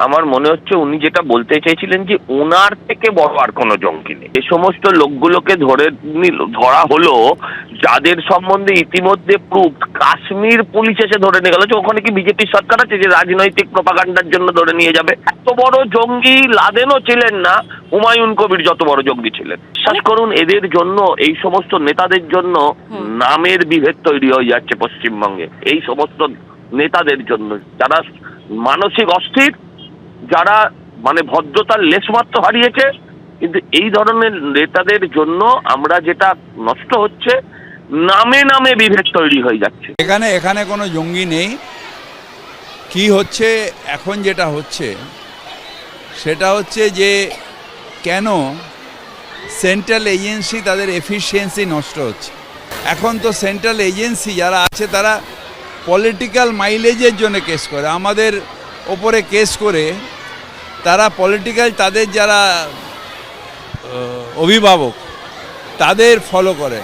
আমার মনে হচ্ছে উনি যেটা বলতে চেয়েছিলেন যে ওনার থেকে বড় আর কোনো জঙ্গি নেই। এ সমস্ত লোকগুলোকে ধরা হলো যাদের সম্বন্ধে ইতিমধ্যে প্রুফ কাশ্মীর পুলিশ এসে ধরে নিয়ে গেল। ওখানে কি বিজেপির সরকার আছে যে রাজনৈতিক প্রপাগান্ডার জন্য ধরে নিয়ে যাবে? এত বড় জঙ্গি লাদেনও ছিলেন না, হুমায়ুন কবির যত বড় জঙ্গি ছিলেন। বিশ্বাস করুন, এদের জন্য, এই সমস্ত নেতাদের জন্য নামের বিভেদ তৈরি হয়ে যাচ্ছে পশ্চিমবঙ্গে। এই সমস্ত নেতাদের জন্য, যারা মানসিক অস্থির, যারা মানে ভদ্রতার লেশমাত্র হারিয়েছে, কিন্তু এই ধরনের নেতাদের জন্য আমরা যেটা নষ্ট হচ্ছে, নামে নামে বিভেদ তৈরি হয়ে যাচ্ছে। এখানে কোনো জঙ্গি নেই। কি হচ্ছে এখন, যেটা হচ্ছে সেটা হচ্ছে যে কেন সেন্ট্রাল এজেন্সি তাদের এফিসিয়েন্সি নষ্ট হচ্ছে। এখন তো সেন্ট্রাল এজেন্সি যারা আছে তারা পলিটিক্যাল মাইলেজের জন্য কেস করে, আমাদের ওপরে কেস করে তারা পলিটিক্যাল, তাদের যারা অভিভাবক তাদের ফলো করে।